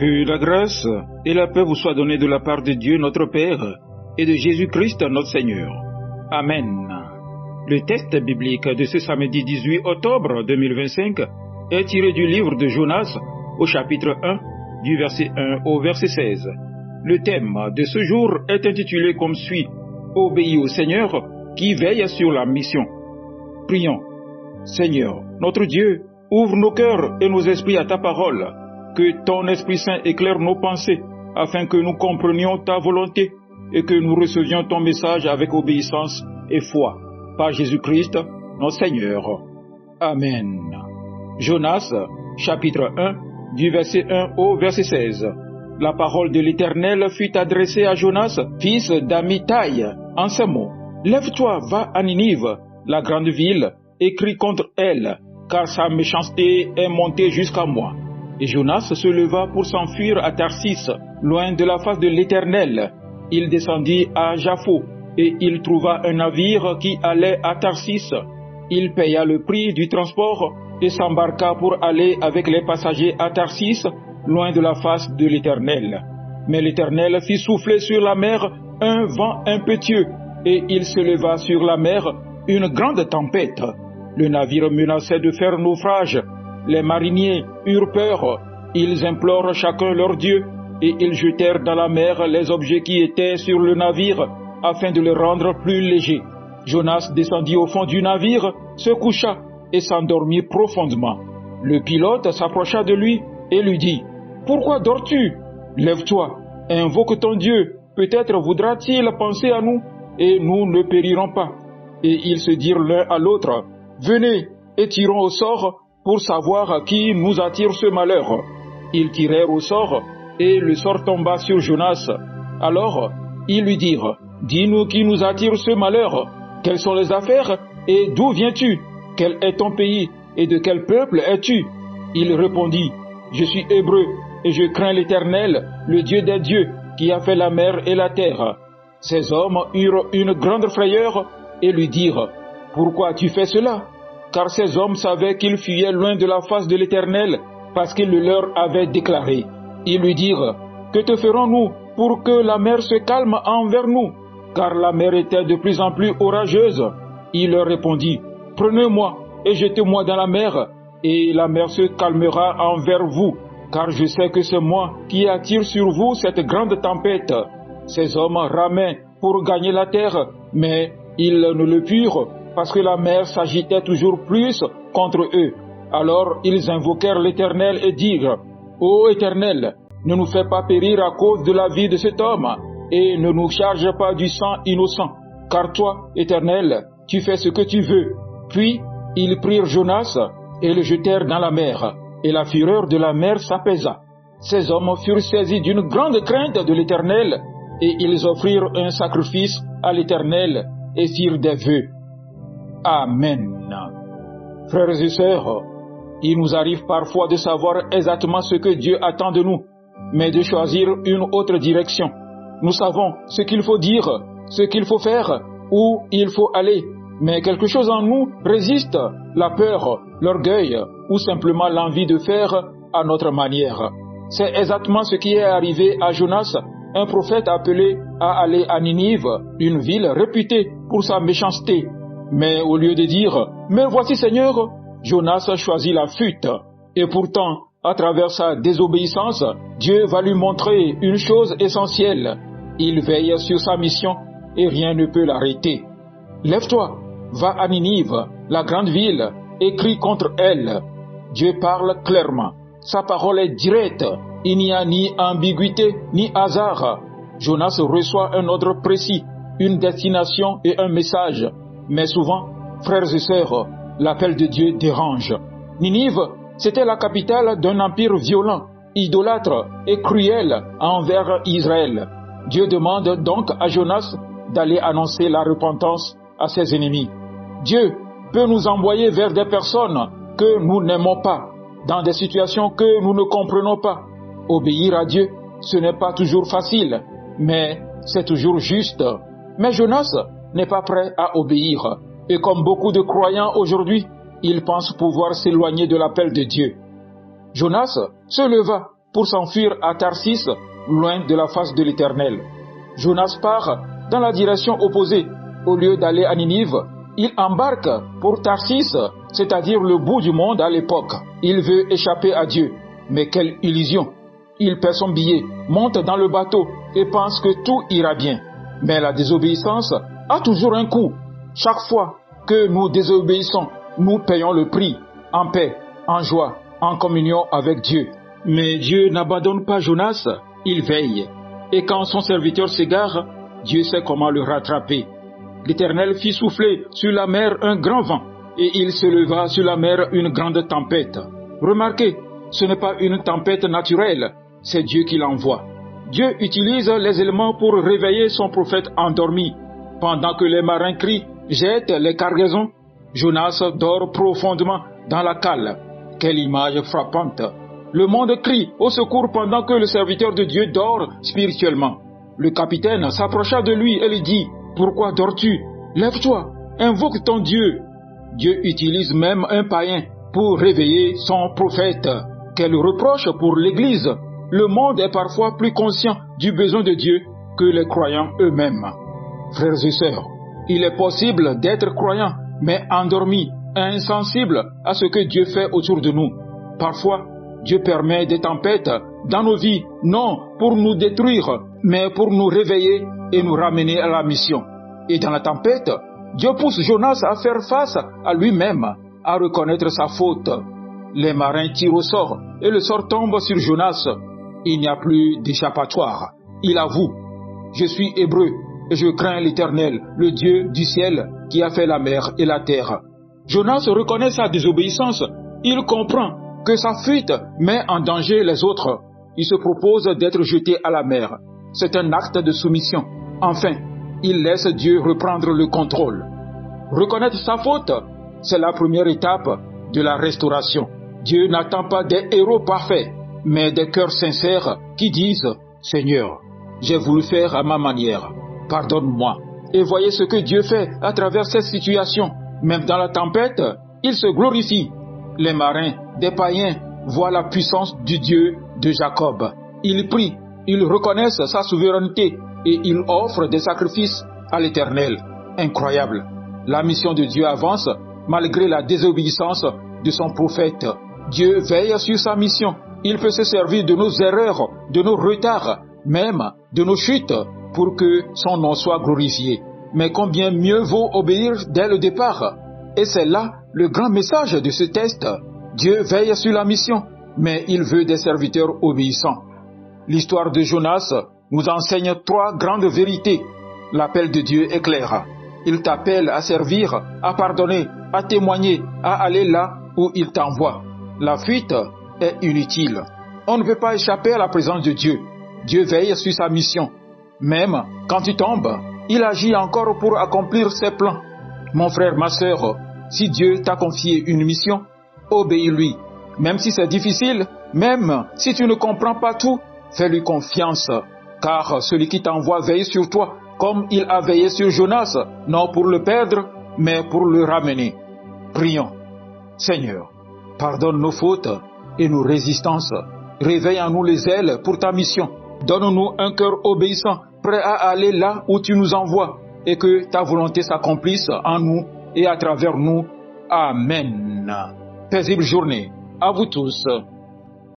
Que la grâce et la paix vous soient données de la part de Dieu notre Père et de Jésus-Christ notre Seigneur. Amen. Le texte biblique de ce samedi 18 octobre 2025 est tiré du livre de Jonas au chapitre 1, du verset 1 au verset 16. Le thème de ce jour est intitulé comme suit: Obéis au Seigneur qui veille sur la mission. Prions. Seigneur, notre Dieu, ouvre nos cœurs et nos esprits à ta parole. Que ton Esprit Saint éclaire nos pensées, afin que nous comprenions ta volonté et que nous recevions ton message avec obéissance et foi. Par Jésus-Christ, notre Seigneur. Amen. Jonas, chapitre 1, du verset 1 au verset 16. La parole de l'Éternel fut adressée à Jonas, fils d'Amittai, en ces mots. Lève-toi, va à Ninive, la grande ville, et crie contre elle, car sa méchanceté est montée jusqu'à moi. Et Jonas se leva pour s'enfuir à Tarsis, loin de la face de l'Éternel. Il descendit à Jaffo, et il trouva un navire qui allait à Tarsis. Il paya le prix du transport et s'embarqua pour aller avec les passagers à Tarsis, loin de la face de l'Éternel. Mais l'Éternel fit souffler sur la mer un vent impétueux, et il se leva sur la mer une grande tempête. Le navire menaçait de faire naufrage. Les mariniers eurent peur, ils implorent chacun leur Dieu, et ils jetèrent dans la mer les objets qui étaient sur le navire, afin de le rendre plus léger. Jonas descendit au fond du navire, se coucha et s'endormit profondément. Le pilote s'approcha de lui et lui dit: « Pourquoi dors-tu? Lève-toi, invoque ton Dieu, peut-être voudra-t-il penser à nous, et nous ne périrons pas. » Et ils se dirent l'un à l'autre: « Venez et tirons au sort, pour savoir qui nous attire ce malheur. » Ils tirèrent au sort, et le sort tomba sur Jonas. Alors, ils lui dirent: « Dis-nous qui nous attire ce malheur. Quelles sont les affaires, et d'où viens-tu? Quel est ton pays, et de quel peuple es-tu? » Il répondit: « Je suis hébreu, et je crains l'Éternel, le Dieu des dieux, qui a fait la mer et la terre. » Ces hommes eurent une grande frayeur, et lui dirent: « Pourquoi tu fais cela? » Car ces hommes savaient qu'ils fuyaient loin de la face de l'Éternel, parce qu'il le leur avait déclaré. Ils lui dirent: « Que te ferons-nous pour que la mer se calme envers nous? » Car la mer était de plus en plus orageuse. Il leur répondit: « Prenez-moi et jetez-moi dans la mer, et la mer se calmera envers vous, car je sais que c'est moi qui attire sur vous cette grande tempête. » Ces hommes ramaient pour gagner la terre, mais ils ne le purent, parce que la mer s'agitait toujours plus contre eux. Alors ils invoquèrent l'Éternel et dirent: « Ô Éternel, ne nous fais pas périr à cause de la vie de cet homme, et ne nous charge pas du sang innocent, car toi, Éternel, tu fais ce que tu veux. » Puis ils prirent Jonas et le jetèrent dans la mer, et la fureur de la mer s'apaisa. Ces hommes furent saisis d'une grande crainte de l'Éternel, et ils offrirent un sacrifice à l'Éternel et firent des vœux. Amen. Frères et sœurs, il nous arrive parfois de savoir exactement ce que Dieu attend de nous, mais de choisir une autre direction. Nous savons ce qu'il faut dire, ce qu'il faut faire, où il faut aller, mais quelque chose en nous résiste, la peur, l'orgueil ou simplement l'envie de faire à notre manière. C'est exactement ce qui est arrivé à Jonas, un prophète appelé à aller à Ninive, une ville réputée pour sa méchanceté. Mais au lieu de dire « Mais voici Seigneur », Jonas a choisi la fuite. Et pourtant, à travers sa désobéissance, Dieu va lui montrer une chose essentielle. Il veille sur sa mission et rien ne peut l'arrêter. Lève-toi, va à Ninive, la grande ville, et crie contre elle. Dieu parle clairement. Sa parole est directe. Il n'y a ni ambiguïté ni hasard. Jonas reçoit un ordre précis, une destination et un message. Mais souvent, frères et sœurs, l'appel de Dieu dérange. Ninive, c'était la capitale d'un empire violent, idolâtre et cruel envers Israël. Dieu demande donc à Jonas d'aller annoncer la repentance à ses ennemis. Dieu peut nous envoyer vers des personnes que nous n'aimons pas, dans des situations que nous ne comprenons pas. Obéir à Dieu, ce n'est pas toujours facile, mais c'est toujours juste. Mais Jonas n'est pas prêt à obéir. Et comme beaucoup de croyants aujourd'hui, il pense pouvoir s'éloigner de l'appel de Dieu. Jonas se leva pour s'enfuir à Tarsis, loin de la face de l'Éternel. Jonas part dans la direction opposée. Au lieu d'aller à Ninive, il embarque pour Tarsis, c'est-à-dire le bout du monde à l'époque. Il veut échapper à Dieu. Mais quelle illusion! Il paie son billet, monte dans le bateau et pense que tout ira bien. Mais la désobéissance a toujours un coût. Chaque fois que nous désobéissons, nous payons le prix, en paix, en joie, en communion avec Dieu. Mais Dieu n'abandonne pas Jonas, il veille. Et quand son serviteur s'égare, Dieu sait comment le rattraper. L'Éternel fit souffler sur la mer un grand vent, et il se leva sur la mer une grande tempête. Remarquez, ce n'est pas une tempête naturelle, c'est Dieu qui l'envoie. Dieu utilise les éléments pour réveiller son prophète endormi. Pendant que les marins crient, jettent les cargaisons, Jonas dort profondément dans la cale. Quelle image frappante! Le monde crie au secours pendant que le serviteur de Dieu dort spirituellement. Le capitaine s'approcha de lui et lui dit, « Pourquoi dors-tu? Lève-toi, invoque ton Dieu. » Dieu utilise même un païen pour réveiller son prophète. Quel reproche pour l'Église! Le monde est parfois plus conscient du besoin de Dieu que les croyants eux-mêmes. Frères et sœurs, il est possible d'être croyant, mais endormi, insensible à ce que Dieu fait autour de nous. Parfois, Dieu permet des tempêtes dans nos vies, non pour nous détruire, mais pour nous réveiller et nous ramener à la mission. Et dans la tempête, Dieu pousse Jonas à faire face à lui-même, à reconnaître sa faute. Les marins tirent au sort et le sort tombe sur Jonas. Il n'y a plus d'échappatoire. Il avoue, « Je suis hébreu et je crains l'Éternel, le Dieu du ciel qui a fait la mer et la terre. » Jonas reconnaît sa désobéissance. Il comprend que sa fuite met en danger les autres. Il se propose d'être jeté à la mer. C'est un acte de soumission. Enfin, il laisse Dieu reprendre le contrôle. Reconnaître sa faute, c'est la première étape de la restauration. Dieu n'attend pas des héros parfaits, mais des cœurs sincères qui disent « Seigneur, j'ai voulu faire à ma manière, pardonne-moi. » Et voyez ce que Dieu fait à travers cette situation. Même dans la tempête, il se glorifie. Les marins, des païens, voient la puissance du Dieu de Jacob. Ils prient, ils reconnaissent sa souveraineté et ils offrent des sacrifices à l'Éternel. Incroyable. La mission de Dieu avance malgré la désobéissance de son prophète. Dieu veille sur sa mission. Il peut se servir de nos erreurs, de nos retards, même de nos chutes, pour que son nom soit glorifié. Mais combien mieux vaut obéir dès le départ. Et c'est là le grand message de ce texte. Dieu veille sur la mission, mais il veut des serviteurs obéissants. L'histoire de Jonas nous enseigne 3 grandes vérités. L'appel de Dieu est clair. Il t'appelle à servir, à pardonner, à témoigner, à aller là où il t'envoie. La fuite est inutile. On ne peut pas échapper à la présence de Dieu. Dieu veille sur sa mission. Même quand tu tombes, il agit encore pour accomplir ses plans. Mon frère, ma sœur, si Dieu t'a confié une mission, obéis-lui. Même si c'est difficile, même si tu ne comprends pas tout, fais-lui confiance. Car celui qui t'envoie veille sur toi, comme il a veillé sur Jonas, non pour le perdre, mais pour le ramener. Prions. Seigneur, pardonne nos fautes et nos résistances. Réveille en nous les ailes pour ta mission. Donne-nous un cœur obéissant, prêt à aller là où tu nous envoies, et que ta volonté s'accomplisse en nous et à travers nous. Amen. Paisible journée à vous tous.